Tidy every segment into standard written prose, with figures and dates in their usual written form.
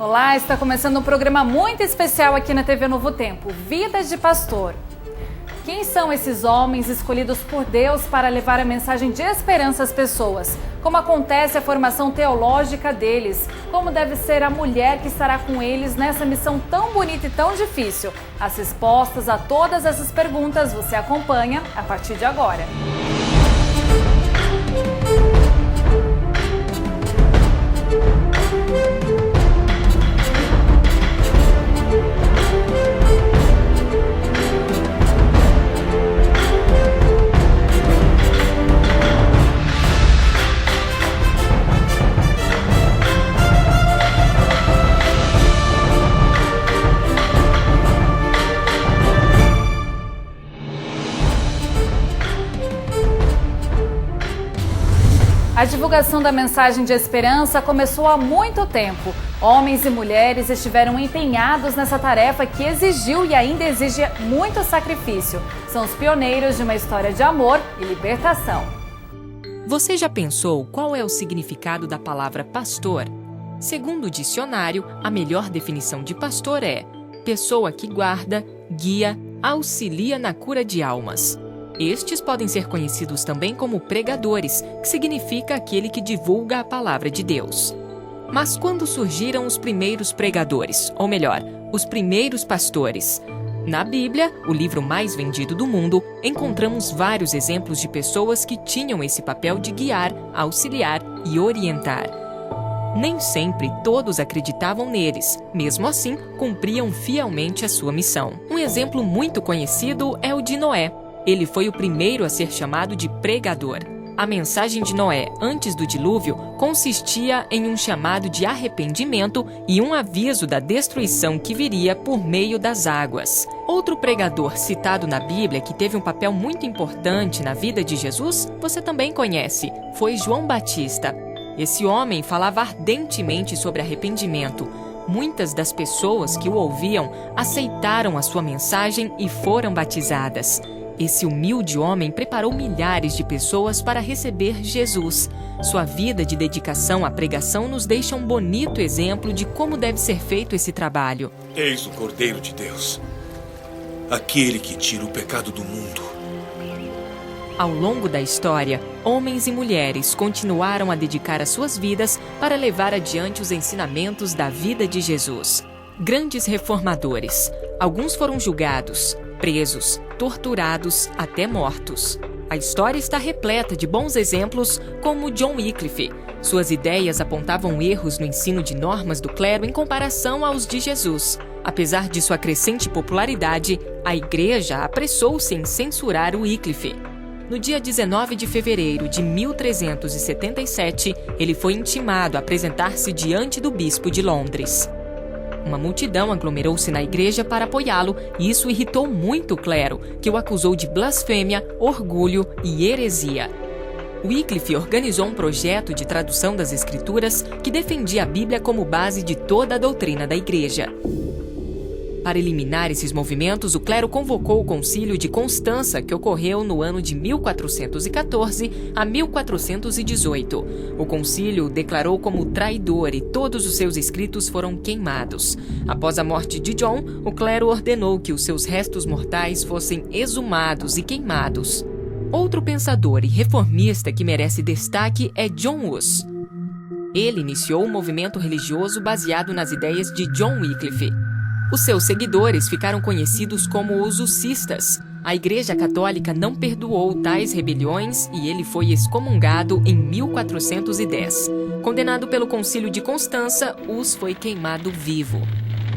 Olá, está começando um programa muito especial aqui na TV Novo Tempo, Vidas de Pastor. Quem são esses homens escolhidos por Deus para levar a mensagem de esperança às pessoas? Como acontece a formação teológica deles? Como deve ser a mulher que estará com eles nessa missão tão bonita e tão difícil? As respostas a todas essas perguntas você acompanha a partir de agora. A divulgação da mensagem de esperança começou há muito tempo. Homens e mulheres estiveram empenhados nessa tarefa que exigiu e ainda exige muito sacrifício. São os pioneiros de uma história de amor e libertação. Você já pensou qual é o significado da palavra pastor? Segundo o dicionário, a melhor definição de pastor é pessoa que guarda, guia, auxilia na cura de almas. Estes podem ser conhecidos também como pregadores, que significa aquele que divulga a palavra de Deus. Mas quando surgiram os primeiros pregadores, ou melhor, os primeiros pastores? Na Bíblia, o livro mais vendido do mundo, encontramos vários exemplos de pessoas que tinham esse papel de guiar, auxiliar e orientar. Nem sempre todos acreditavam neles, mesmo assim, cumpriam fielmente a sua missão. Um exemplo muito conhecido é o de Noé. Ele foi o primeiro a ser chamado de pregador. A mensagem de Noé antes do dilúvio consistia em um chamado de arrependimento e um aviso da destruição que viria por meio das águas. Outro pregador citado na Bíblia que teve um papel muito importante na vida de Jesus, você também conhece, foi João Batista. Esse homem falava ardentemente sobre arrependimento. Muitas das pessoas que o ouviam aceitaram a sua mensagem e foram batizadas. Esse humilde homem preparou milhares de pessoas para receber Jesus. Sua vida de dedicação à pregação nos deixa um bonito exemplo de como deve ser feito esse trabalho. Eis o Cordeiro de Deus, aquele que tira o pecado do mundo. Ao longo da história, homens e mulheres continuaram a dedicar as suas vidas para levar adiante os ensinamentos da vida de Jesus. Grandes reformadores. Alguns foram julgados, presos, torturados, até mortos. A história está repleta de bons exemplos, como John Wycliffe. Suas ideias apontavam erros no ensino de normas do clero em comparação aos de Jesus. Apesar de sua crescente popularidade, a igreja apressou-se em censurar Wycliffe. No dia 19 de fevereiro de 1377, ele foi intimado a apresentar-se diante do bispo de Londres. Uma multidão aglomerou-se na igreja para apoiá-lo e isso irritou muito o clero, que o acusou de blasfêmia, orgulho e heresia. Wycliffe organizou um projeto de tradução das Escrituras que defendia a Bíblia como base de toda a doutrina da igreja. Para eliminar esses movimentos, o clero convocou o Concílio de Constança, que ocorreu no ano de 1414 a 1418. O concílio o declarou como traidor e todos os seus escritos foram queimados. Após a morte de John, o clero ordenou que os seus restos mortais fossem exumados e queimados. Outro pensador e reformista que merece destaque é John Hus. Ele iniciou um movimento religioso baseado nas ideias de John Wycliffe. Os seus seguidores ficaram conhecidos como os hussistas. A Igreja Católica não perdoou tais rebeliões e ele foi excomungado em 1410. Condenado pelo Concílio de Constança, Hus foi queimado vivo.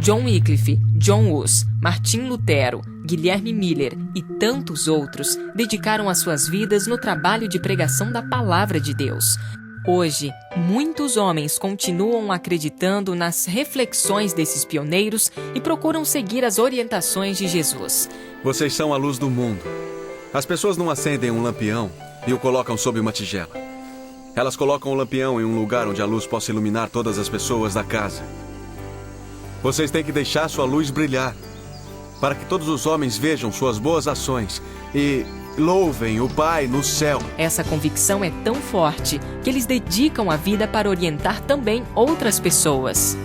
John Wycliffe, John Hus, Martim Lutero, Guilherme Miller e tantos outros dedicaram as suas vidas no trabalho de pregação da Palavra de Deus. Hoje, muitos homens continuam acreditando nas reflexões desses pioneiros e procuram seguir as orientações de Jesus. Vocês são a luz do mundo. As pessoas não acendem um lampião e o colocam sob uma tigela. Elas colocam o lampião em um lugar onde a luz possa iluminar todas as pessoas da casa. Vocês têm que deixar sua luz brilhar, para que todos os homens vejam suas boas ações e louvem o Pai no céu. Essa convicção é tão forte que eles dedicam a vida para orientar também outras pessoas.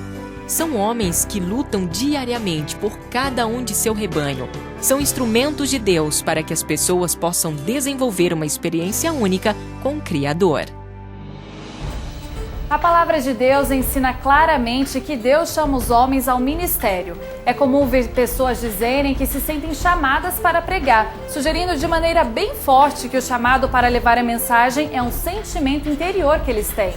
São homens que lutam diariamente por cada um de seu rebanho. São instrumentos de Deus para que as pessoas possam desenvolver uma experiência única com o Criador. A palavra de Deus ensina claramente que Deus chama os homens ao ministério. É comum ver pessoas dizerem que se sentem chamadas para pregar, sugerindo de maneira bem forte que o chamado para levar a mensagem é um sentimento interior que eles têm.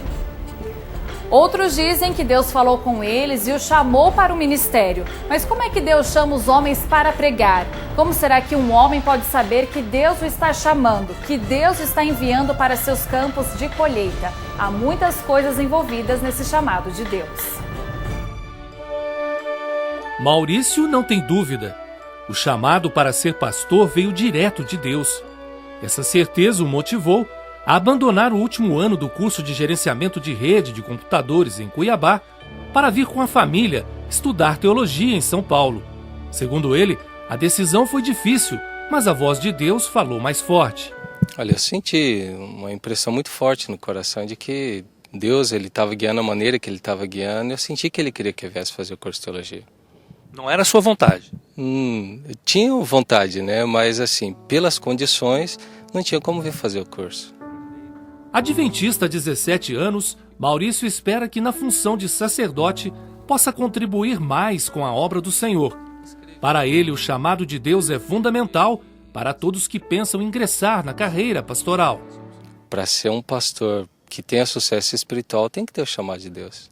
Outros dizem que Deus falou com eles e o chamou para o ministério. Mas como é que Deus chama os homens para pregar? Como será que um homem pode saber que Deus o está chamando, que Deus o está enviando para seus campos de colheita? Há muitas coisas envolvidas nesse chamado de Deus. Maurício não tem dúvida. O chamado para ser pastor veio direto de Deus. Essa certeza o motivou a abandonar o último ano do curso de gerenciamento de rede de computadores em Cuiabá para vir com a família estudar teologia em São Paulo. Segundo ele, a decisão foi difícil, mas a voz de Deus falou mais forte. Olha, eu senti uma impressão muito forte no coração de que Deus estava guiando a maneira que ele estava guiando. Eu senti que ele queria que eu viesse fazer o curso de teologia. Não era a sua vontade? Eu tinha vontade, né? Mas assim, pelas condições, não tinha como vir fazer o curso. Adventista há 17 anos, Maurício espera que na função de sacerdote possa contribuir mais com a obra do Senhor. Para ele, o chamado de Deus é fundamental para todos que pensam em ingressar na carreira pastoral. Para ser um pastor que tenha sucesso espiritual, tem que ter o chamado de Deus.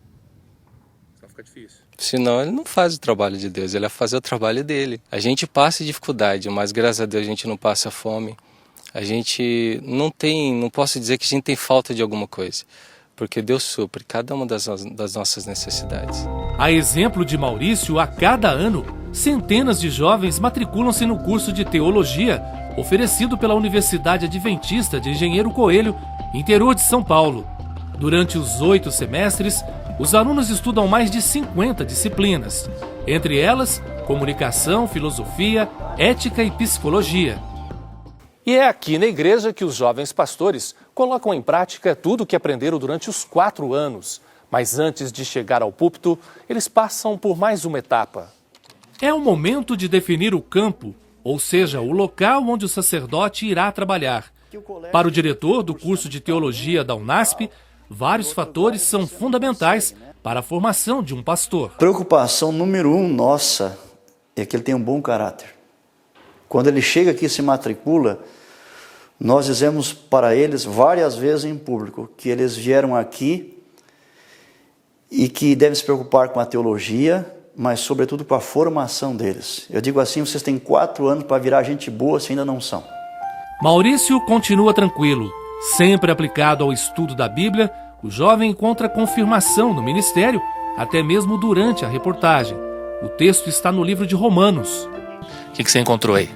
Vai ficar difícil. Senão ele não faz o trabalho de Deus, ele vai fazer o trabalho dele. A gente passa dificuldade, mas graças a Deus a gente não passa fome. A gente não posso dizer que a gente tem falta de alguma coisa, porque Deus supre cada uma das nossas necessidades. A exemplo de Maurício, a cada ano, centenas de jovens matriculam-se no curso de teologia oferecido pela Universidade Adventista de Engenheiro Coelho, interior de São Paulo. Durante os 8 semestres, os alunos estudam mais de 50 disciplinas, entre elas comunicação, filosofia, ética e psicologia. E é aqui na igreja que os jovens pastores colocam em prática tudo o que aprenderam durante os 4 anos. Mas antes de chegar ao púlpito, eles passam por mais uma etapa. É o momento de definir o campo, ou seja, o local onde o sacerdote irá trabalhar. Para o diretor do curso de teologia da Unasp, vários fatores são fundamentais para a formação de um pastor. Preocupação número 1 nossa é que ele tenha um bom caráter. Quando ele chega aqui e se matricula, nós dizemos para eles várias vezes em público que eles vieram aqui e que devem se preocupar com a teologia, mas sobretudo com a formação deles. Eu digo assim, vocês têm 4 anos para virar gente boa se ainda não são. Maurício continua tranquilo. Sempre aplicado ao estudo da Bíblia, o jovem encontra confirmação no ministério, até mesmo durante a reportagem. O texto está no livro de Romanos. O que você encontrou aí?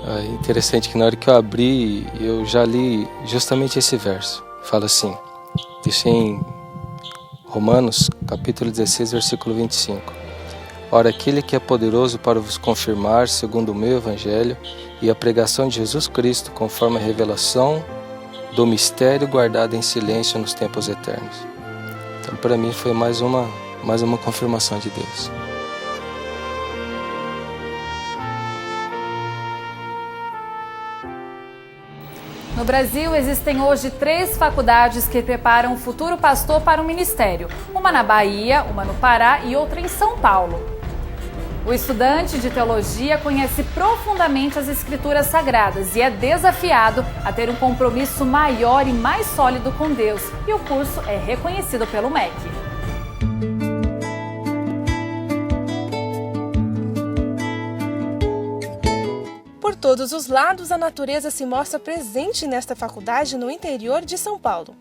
É interessante que na hora que eu abri, eu já li justamente esse verso. Fala assim, isso em Romanos, capítulo 16, versículo 25. Ora, aquele que é poderoso para vos confirmar, segundo o meu evangelho, e a pregação de Jesus Cristo, conforme a revelação do mistério guardado em silêncio nos tempos eternos. Então, para mim, foi mais uma confirmação de Deus. No Brasil, existem hoje 3 faculdades que preparam o futuro pastor para o ministério. Uma na Bahia, uma no Pará e outra em São Paulo. O estudante de teologia conhece profundamente as escrituras sagradas e é desafiado a ter um compromisso maior e mais sólido com Deus. E o curso é reconhecido pelo MEC. Por todos os lados, a natureza se mostra presente nesta faculdade no interior de São Paulo.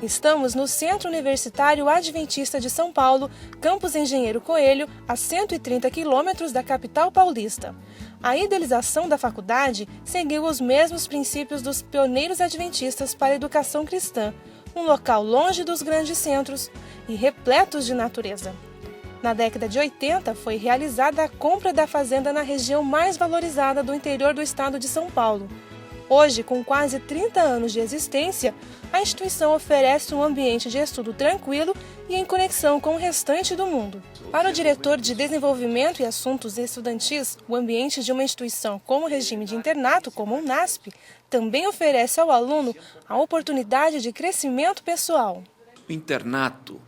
Estamos no Centro Universitário Adventista de São Paulo, campus Engenheiro Coelho, a 130 quilômetros da capital paulista. A idealização da faculdade seguiu os mesmos princípios dos pioneiros adventistas para a educação cristã, um local longe dos grandes centros e repletos de natureza. Na década de 80, foi realizada a compra da fazenda na região mais valorizada do interior do estado de São Paulo. Hoje, com quase 30 anos de existência, a instituição oferece um ambiente de estudo tranquilo e em conexão com o restante do mundo. Para o diretor de Desenvolvimento e Assuntos Estudantis, o ambiente de uma instituição com o regime de internato, como o NASP, também oferece ao aluno a oportunidade de crescimento pessoal. O internato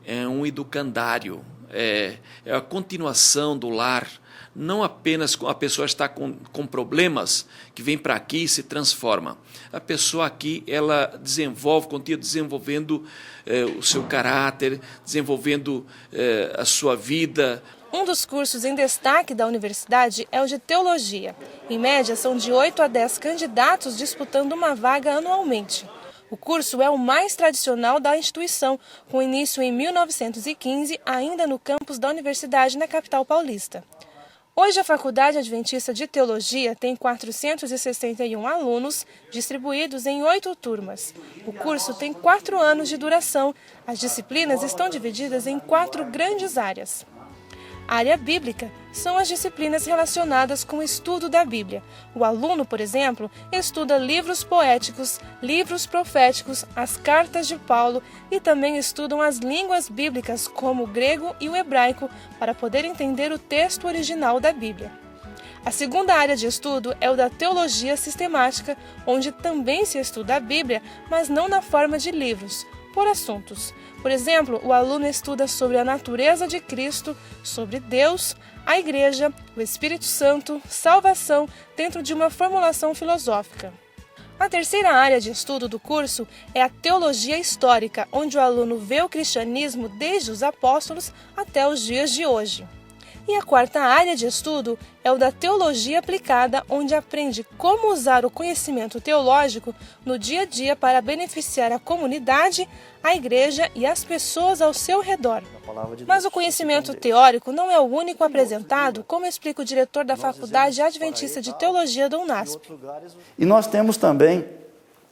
é um educandário, é a continuação do lar. Não apenas a pessoa está com problemas, que vem para aqui e se transforma. A pessoa aqui, ela continua desenvolvendo o seu caráter, desenvolvendo a sua vida. Um dos cursos em destaque da universidade é o de Teologia. Em média, são de 8 a 10 candidatos disputando uma vaga anualmente. O curso é o mais tradicional da instituição, com início em 1915, ainda no campus da universidade na capital paulista. Hoje, a Faculdade Adventista de Teologia tem 461 alunos, distribuídos em 8 turmas. O curso tem 4 anos de duração. As disciplinas estão divididas em 4 grandes áreas. A área bíblica são as disciplinas relacionadas com o estudo da Bíblia. O aluno, por exemplo, estuda livros poéticos, livros proféticos, as cartas de Paulo e também estudam as línguas bíblicas, como o grego e o hebraico, para poder entender o texto original da Bíblia. A segunda área de estudo é o da teologia sistemática, onde também se estuda a Bíblia, mas não na forma de livros, por assuntos. Por exemplo, o aluno estuda sobre a natureza de Cristo, sobre Deus, a Igreja, o Espírito Santo, salvação, dentro de uma formulação filosófica. A terceira área de estudo do curso é a teologia histórica, onde o aluno vê o cristianismo desde os apóstolos até os dias de hoje. E a quarta área de estudo é o da teologia aplicada, onde aprende como usar o conhecimento teológico no dia a dia para beneficiar a comunidade, a igreja e as pessoas ao seu redor. Mas o conhecimento teórico não é o único apresentado, como explica o diretor da Faculdade Adventista de Teologia do UNASP. E nós temos também,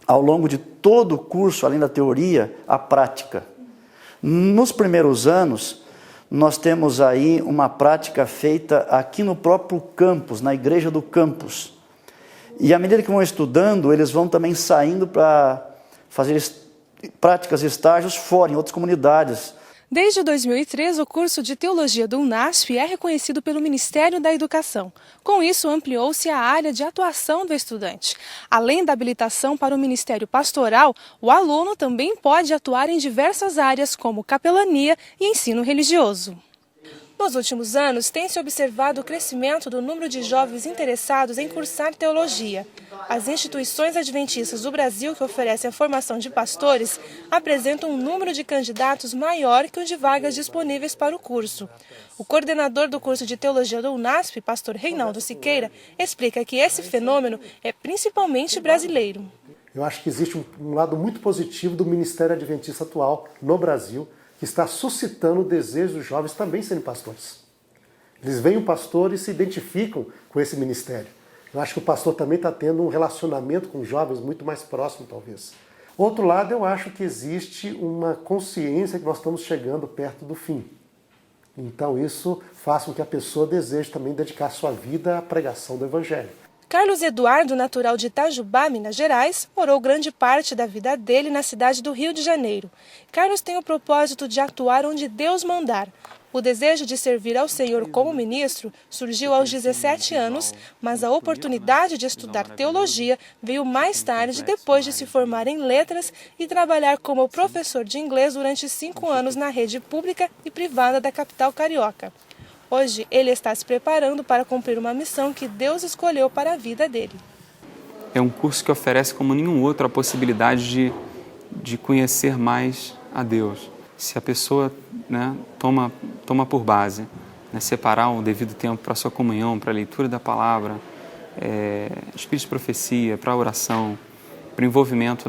ao longo de todo o curso, além da teoria, a prática. Nos primeiros anos, nós temos aí uma prática feita aqui no próprio campus, na igreja do campus. E à medida que vão estudando, eles vão também saindo para fazer práticas e estágios fora, em outras comunidades. Desde 2003, o curso de Teologia do UNASP é reconhecido pelo Ministério da Educação. Com isso, ampliou-se a área de atuação do estudante. Além da habilitação para o Ministério Pastoral, o aluno também pode atuar em diversas áreas, como capelania e ensino religioso. Nos últimos anos, tem-se observado o crescimento do número de jovens interessados em cursar teologia. As instituições adventistas do Brasil que oferecem a formação de pastores apresentam um número de candidatos maior que o de vagas disponíveis para o curso. O coordenador do curso de teologia do UNASP, pastor Reinaldo Siqueira, explica que esse fenômeno é principalmente brasileiro. Eu acho que existe um lado muito positivo do Ministério Adventista atual no Brasil, que está suscitando o desejo dos jovens também serem pastores. Eles veem o pastor e se identificam com esse ministério. Eu acho que o pastor também está tendo um relacionamento com os jovens muito mais próximo, talvez. Outro lado, eu acho que existe uma consciência que nós estamos chegando perto do fim. Então isso faz com que a pessoa deseje também dedicar sua vida à pregação do Evangelho. Carlos Eduardo, natural de Itajubá, Minas Gerais, morou grande parte da vida dele na cidade do Rio de Janeiro. Carlos tem o propósito de atuar onde Deus mandar. O desejo de servir ao Senhor como ministro surgiu aos 17 anos, mas a oportunidade de estudar teologia veio mais tarde, depois de se formar em letras e trabalhar como professor de inglês durante 5 anos na rede pública e privada da capital carioca. Hoje, ele está se preparando para cumprir uma missão que Deus escolheu para a vida dele. É um curso que oferece como nenhum outro a possibilidade de conhecer mais a Deus. Se a pessoa toma por base, separar um devido tempo para a sua comunhão, para a leitura da palavra, espírito de profecia, para a oração, para o envolvimento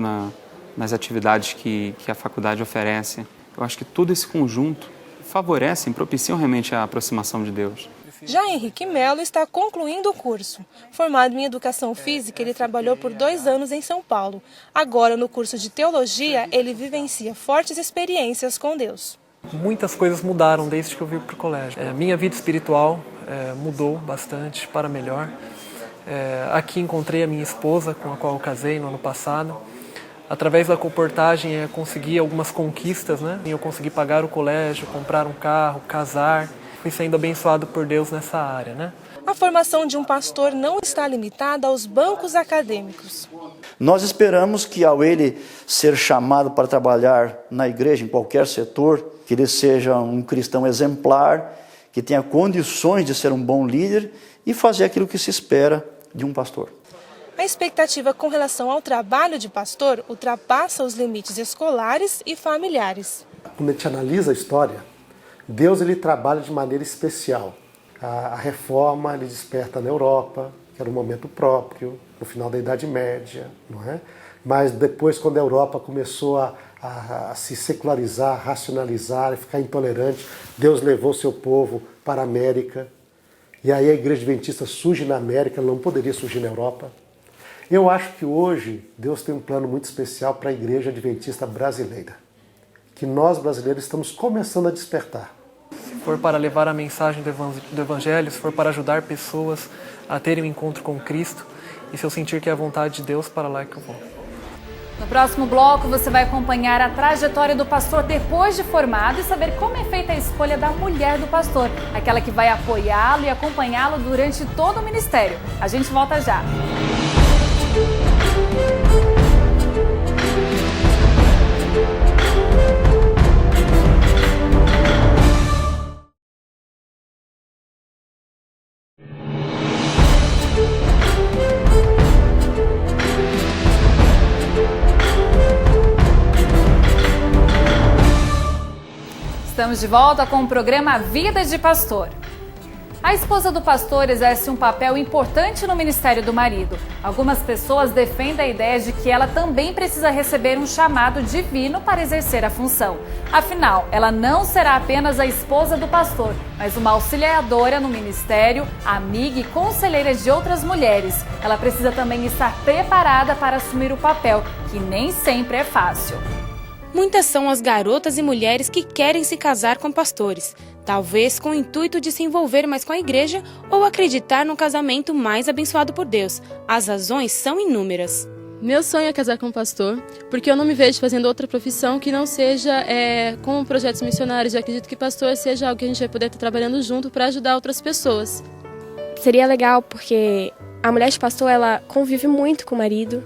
nas atividades que a faculdade oferece, eu acho que todo esse conjunto favorecem, propiciam realmente a aproximação de Deus. Já Henrique Melo está concluindo o curso. Formado em Educação Física, ele trabalhou por 2 anos em São Paulo. Agora, no curso de Teologia, ele vivencia fortes experiências com Deus. Muitas coisas mudaram desde que eu vim para o colégio. Minha vida espiritual mudou bastante para melhor. Aqui encontrei a minha esposa, com a qual eu casei no ano passado. Através da comportagem eu consegui algumas conquistas, né? Eu consegui pagar o colégio, comprar um carro, casar. Fui sendo abençoado por Deus nessa área, né? A formação de um pastor não está limitada aos bancos acadêmicos. Nós esperamos que ao ele ser chamado para trabalhar na igreja, em qualquer setor, que ele seja um cristão exemplar, que tenha condições de ser um bom líder e fazer aquilo que se espera de um pastor. A expectativa com relação ao trabalho de pastor ultrapassa os limites escolares e familiares. Quando a gente analisa a história, Deus ele trabalha de maneira especial. A reforma ele desperta na Europa, que era um momento próprio, no final da Idade Média, não é? Mas depois, quando a Europa começou a se secularizar, racionalizar e ficar intolerante, Deus levou seu povo para a América. E aí a Igreja Adventista surge na América, não poderia surgir na Europa. Eu acho que hoje Deus tem um plano muito especial para a Igreja Adventista brasileira, que nós brasileiros estamos começando a despertar. Se for para levar a mensagem do Evangelho, se for para ajudar pessoas a terem um encontro com Cristo, e se eu sentir que é a vontade de Deus, para lá que eu vou. No próximo bloco, você vai acompanhar a trajetória do pastor depois de formado e saber como é feita a escolha da mulher do pastor, aquela que vai apoiá-lo e acompanhá-lo durante todo o ministério. A gente volta já. Estamos de volta com o programa Vida de Pastor. A esposa do pastor exerce um papel importante no ministério do marido. Algumas pessoas defendem a ideia de que ela também precisa receber um chamado divino para exercer a função. Afinal, ela não será apenas a esposa do pastor, mas uma auxiliadora no ministério, amiga e conselheira de outras mulheres. Ela precisa também estar preparada para assumir o papel, que nem sempre é fácil. Muitas são as garotas e mulheres que querem se casar com pastores, talvez com o intuito de se envolver mais com a igreja ou acreditar num casamento mais abençoado por Deus. As razões são inúmeras. Meu sonho é casar com um pastor, porque eu não me vejo fazendo outra profissão que não seja com projetos missionários. Eu acredito que pastor seja algo que a gente vai poder estar trabalhando junto para ajudar outras pessoas. Seria legal porque a mulher de pastor, ela convive muito com o marido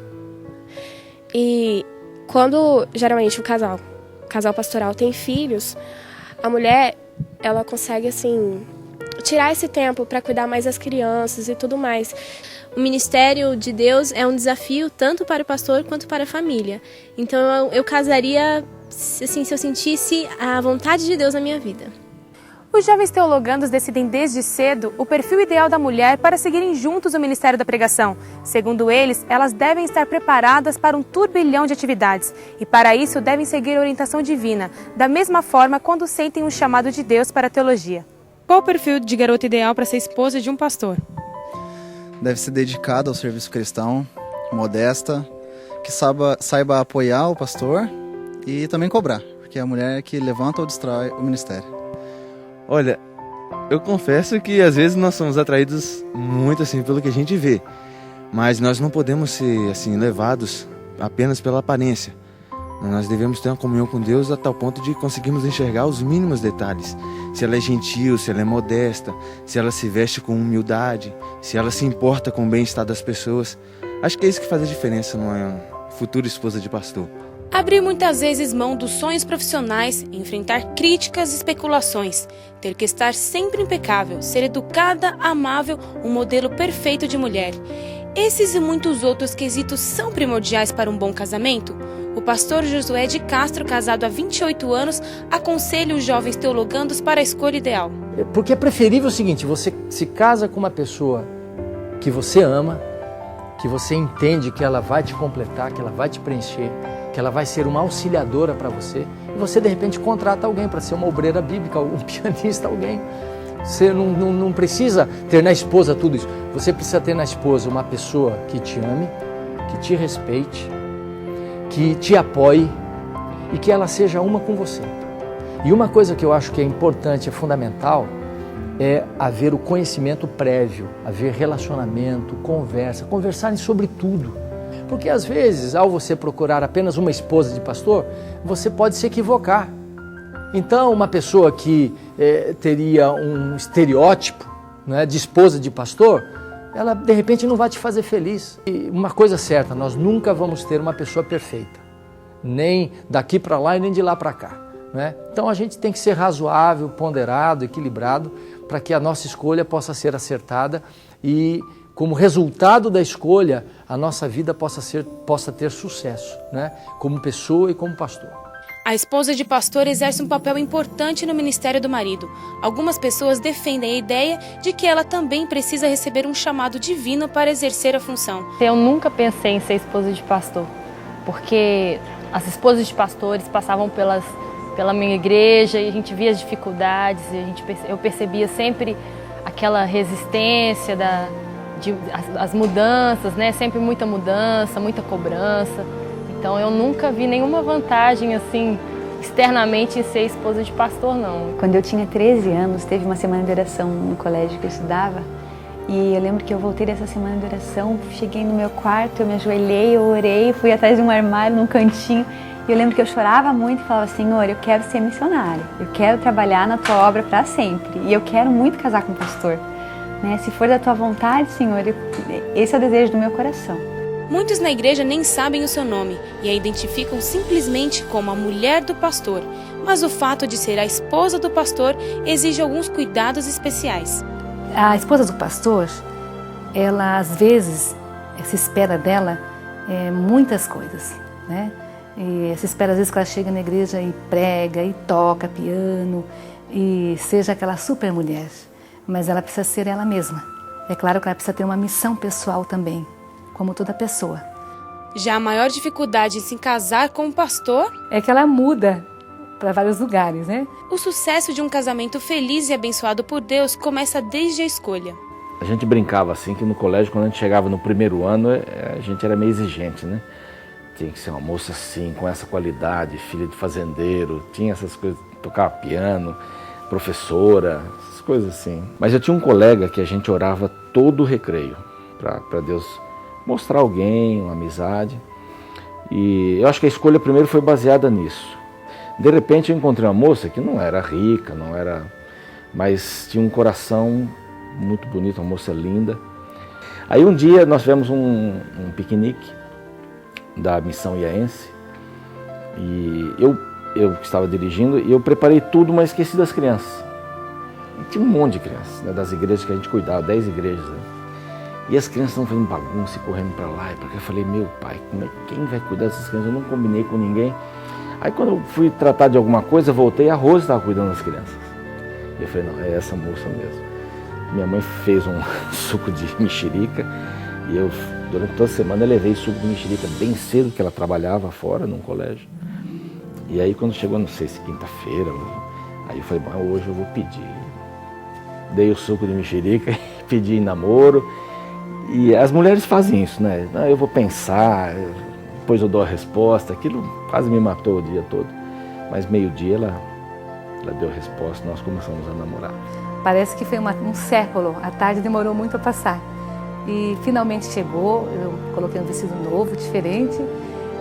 e quando, geralmente, o casal pastoral tem filhos, a mulher, ela consegue, assim, tirar esse tempo para cuidar mais das crianças e tudo mais. O ministério de Deus é um desafio tanto para o pastor quanto para a família. Então, eu casaria, assim, se eu sentisse a vontade de Deus na minha vida. Os jovens teologandos decidem desde cedo o perfil ideal da mulher para seguirem juntos o ministério da pregação. Segundo eles, elas devem estar preparadas para um turbilhão de atividades e para isso devem seguir a orientação divina, da mesma forma quando sentem um chamado de Deus para a teologia. Qual o perfil de garota ideal para ser esposa de um pastor? Deve ser dedicada ao serviço cristão, modesta, que saiba apoiar o pastor e também cobrar, porque é a mulher que levanta ou destrói o ministério. Olha, eu confesso que às vezes nós somos atraídos muito assim pelo que a gente vê, mas nós não podemos ser assim levados apenas pela aparência. Nós devemos ter uma comunhão com Deus a tal ponto de conseguirmos enxergar os mínimos detalhes. Se ela é gentil, se ela é modesta, se ela se veste com humildade, se ela se importa com o bem-estar das pessoas. Acho que é isso que faz a diferença numa futura esposa de pastor. Abrir muitas vezes mão dos sonhos profissionais, enfrentar críticas e especulações, ter que estar sempre impecável, ser educada, amável, um modelo perfeito de mulher. Esses e muitos outros quesitos são primordiais para um bom casamento? O pastor Josué de Castro, casado há 28 anos, aconselha os jovens teologandos para a escolha ideal. Porque é preferível o seguinte, você se casa com uma pessoa que você ama, que você entende que ela vai te completar, que ela vai te preencher, que ela vai ser uma auxiliadora para você, e você de repente contrata alguém para ser uma obreira bíblica, um pianista, alguém. Você não precisa ter na esposa tudo isso, você precisa ter na esposa uma pessoa que te ame, que te respeite, que te apoie e que ela seja uma com você. E uma coisa que eu acho que é importante, é fundamental, é haver o conhecimento prévio, haver relacionamento, conversarem sobre tudo. Porque às vezes, ao você procurar apenas uma esposa de pastor, você pode se equivocar. Então, uma pessoa que teria um estereótipo, né, de esposa de pastor, ela de repente não vai te fazer feliz. E uma coisa certa, nós nunca vamos ter uma pessoa perfeita, nem daqui para lá e nem de lá para cá, né? Então a gente tem que ser razoável, ponderado, equilibrado, para que a nossa escolha possa ser acertada e, como resultado da escolha, a nossa vida possa ter sucesso, né? Como pessoa e como pastor. A esposa de pastor exerce um papel importante no ministério do marido. Algumas pessoas defendem a ideia de que ela também precisa receber um chamado divino para exercer a função. Eu nunca pensei em ser esposa de pastor, porque as esposas de pastores passavam pela minha igreja e a gente via as dificuldades, e eu percebia sempre aquela resistência, as mudanças, né? Sempre muita mudança, muita cobrança. Então eu nunca vi nenhuma vantagem assim externamente em ser esposa de pastor, não. Quando eu tinha 13 anos, teve uma semana de oração no colégio que eu estudava. E eu lembro que eu voltei dessa semana de oração, cheguei no meu quarto, eu me ajoelhei, eu orei, fui atrás de um armário, num cantinho. E eu lembro que eu chorava muito e falava, Senhor, eu quero ser missionária, eu quero trabalhar na tua obra para sempre. E eu quero muito casar com o pastor, né? Se for da tua vontade, Senhor, esse é o desejo do meu coração. Muitos na igreja nem sabem o seu nome e a identificam simplesmente como a mulher do pastor. Mas o fato de ser a esposa do pastor exige alguns cuidados especiais. A esposa do pastor, ela às vezes se espera dela muitas coisas, né? E se espera às vezes que ela chega na igreja e prega, e toca piano, e seja aquela super mulher. Mas ela precisa ser ela mesma. É claro que ela precisa ter uma missão pessoal também, como toda pessoa. Já a maior dificuldade em se casar com um pastor é que ela muda para vários lugares, né? O sucesso de um casamento feliz e abençoado por Deus começa desde a escolha. A gente brincava assim que no colégio, quando a gente chegava no primeiro ano, a gente era meio exigente, né? Tinha que ser uma moça assim, com essa qualidade, filha de fazendeiro, tinha essas coisas, tocava piano, professora, essas coisas assim. Mas eu tinha um colega que a gente orava todo o recreio, para Deus mostrar alguém, uma amizade. E eu acho que a escolha primeiro foi baseada nisso. De repente eu encontrei uma moça que não era rica, mas tinha um coração muito bonito, uma moça linda. Aí um dia nós tivemos um piquenique da missão iaense e eu estava dirigindo e eu preparei tudo, mas esqueci das crianças. E tinha um monte de crianças, né, das igrejas que a gente cuidava, 10 igrejas, né? E as crianças estão fazendo bagunça e correndo para lá, porque eu falei, meu pai, quem vai cuidar dessas crianças? Eu não combinei com ninguém. Aí quando eu fui tratar de alguma coisa, voltei, a Rose estava cuidando das crianças. E eu falei, não, é essa moça mesmo. Minha mãe fez um suco de mexerica e eu, durante toda a semana, eu levei suco de mexerica bem cedo, porque ela trabalhava fora, num colégio. E aí quando chegou, não sei se quinta-feira, aí eu falei, bom, hoje eu vou pedir. Dei o suco de mexerica e pedi em namoro. E as mulheres fazem isso, né? Eu vou pensar, depois eu dou a resposta. Aquilo quase me matou o dia todo. Mas meio-dia ela deu a resposta, nós começamos a namorar. Parece que foi um século, a tarde demorou muito a passar. E finalmente chegou, eu coloquei um vestido novo, diferente.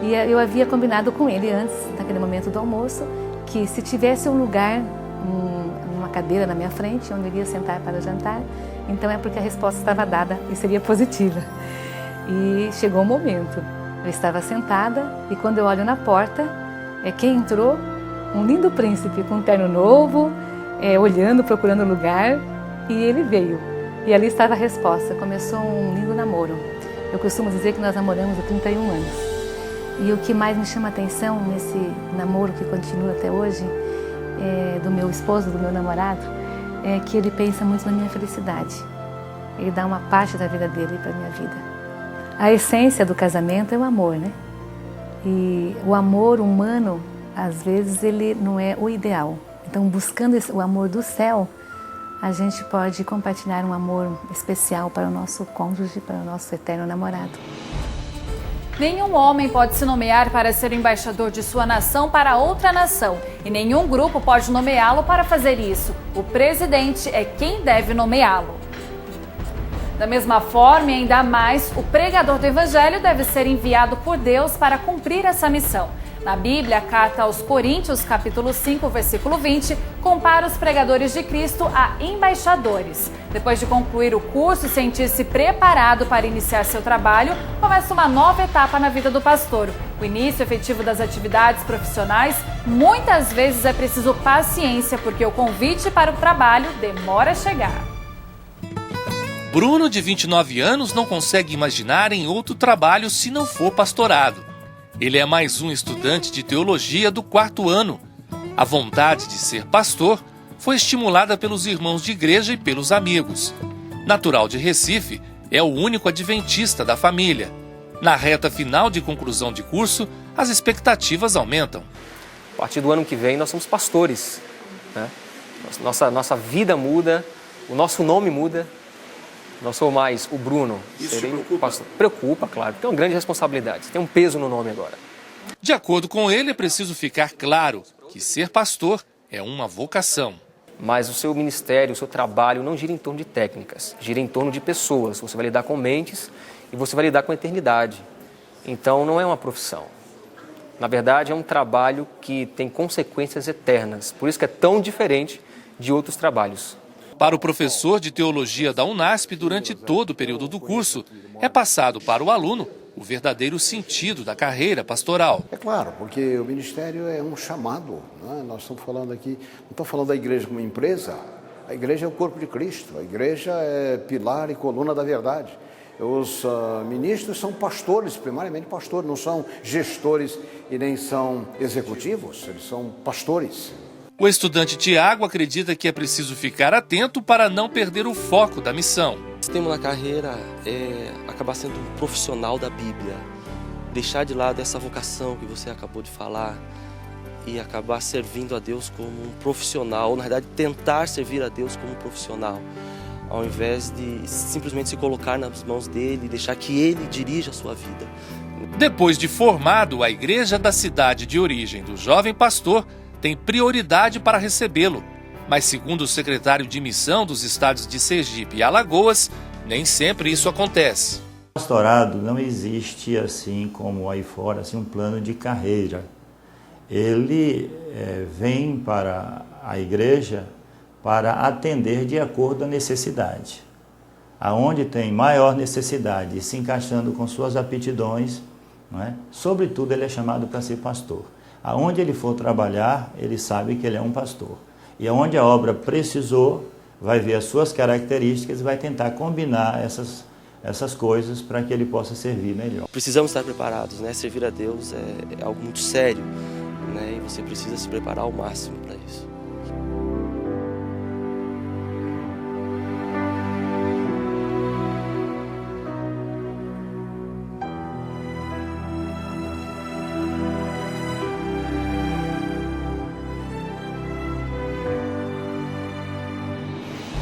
E eu havia combinado com ele antes, naquele momento do almoço, que se tivesse um lugar, uma cadeira na minha frente, onde eu iria sentar para jantar, então é porque a resposta estava dada e seria positiva. E chegou o momento. Eu estava sentada e quando eu olho na porta, quem entrou? Um lindo príncipe com um terno novo, olhando, procurando lugar, e ele veio. E ali estava a resposta. Começou um lindo namoro. Eu costumo dizer que nós namoramos há 31 anos. E o que mais me chama a atenção nesse namoro que continua até hoje, do meu esposo, do meu namorado, é que ele pensa muito na minha felicidade. Ele dá uma parte da vida dele para a minha vida. A essência do casamento é o amor, né? E o amor humano, às vezes, ele não é o ideal. Então, buscando o amor do céu, a gente pode compartilhar um amor especial para o nosso cônjuge, para o nosso eterno namorado. Nenhum homem pode se nomear para ser o embaixador de sua nação para outra nação, e nenhum grupo pode nomeá-lo para fazer isso. O presidente é quem deve nomeá-lo. Da mesma forma e ainda mais, o pregador do evangelho deve ser enviado por Deus para cumprir essa missão. Na Bíblia, a carta aos Coríntios, capítulo 5, versículo 20, compara os pregadores de Cristo a embaixadores. Depois de concluir o curso e sentir-se preparado para iniciar seu trabalho, começa uma nova etapa na vida do pastor. O início efetivo das atividades profissionais, muitas vezes é preciso paciência, porque o convite para o trabalho demora a chegar. Bruno, de 29 anos, não consegue imaginar em outro trabalho se não for pastorado. Ele é mais um estudante de teologia do 4º ano. A vontade de ser pastor foi estimulada pelos irmãos de igreja e pelos amigos. Natural de Recife, é o único adventista da família. Na reta final de conclusão de curso, as expectativas aumentam. A partir do ano que vem, nós somos pastores, né? Nossa vida muda, o nosso nome muda. Não sou mais o Bruno. Isso te preocupa? Preocupa, claro. Tem uma grande responsabilidade. Tem um peso no nome agora. De acordo com ele, é preciso ficar claro que ser pastor é uma vocação. Mas o seu ministério, o seu trabalho não gira em torno de técnicas. Gira em torno de pessoas. Você vai lidar com mentes e você vai lidar com a eternidade. Então não é uma profissão. Na verdade, é um trabalho que tem consequências eternas. Por isso que é tão diferente de outros trabalhos. Para o professor de teologia da Unasp, durante todo o período do curso, é passado para o aluno o verdadeiro sentido da carreira pastoral. É claro, porque o ministério é um chamado, né? Nós estamos falando aqui, não estamos falando da igreja como empresa, a igreja é o corpo de Cristo, a igreja é pilar e coluna da verdade. Os ministros são pastores, primariamente pastores, não são gestores e nem são executivos, eles são pastores. O estudante Tiago acredita que é preciso ficar atento para não perder o foco da missão. O tema na carreira é acabar sendo um profissional da Bíblia, deixar de lado essa vocação que você acabou de falar e acabar servindo a Deus como um profissional, ou na verdade tentar servir a Deus como um profissional, ao invés de simplesmente se colocar nas mãos dele e deixar que ele dirija a sua vida. Depois de formado, a igreja da cidade de origem do jovem pastor tem prioridade para recebê-lo, mas segundo o secretário de missão dos estados de Sergipe e Alagoas, nem sempre isso acontece. O pastorado não existe assim como aí fora, assim, um plano de carreira. Ele vem para a igreja para atender de acordo à necessidade. Aonde tem maior necessidade, se encaixando com suas aptidões, não é? Sobretudo ele é chamado para ser pastor. Aonde ele for trabalhar, ele sabe que ele é um pastor. E aonde a obra precisou, vai ver as suas características e vai tentar combinar essas coisas para que ele possa servir melhor. Precisamos estar preparados, né? Servir a Deus é algo muito sério, né? E você precisa se preparar ao máximo para isso.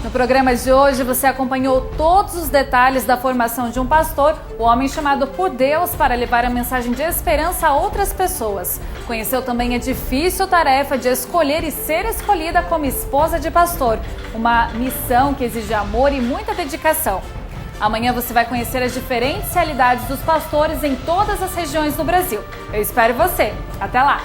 No programa de hoje, você acompanhou todos os detalhes da formação de um pastor, o homem chamado por Deus para levar a mensagem de esperança a outras pessoas. Conheceu também a difícil tarefa de escolher e ser escolhida como esposa de pastor, uma missão que exige amor e muita dedicação. Amanhã você vai conhecer as diferentes realidades dos pastores em todas as regiões do Brasil. Eu espero você. Até lá!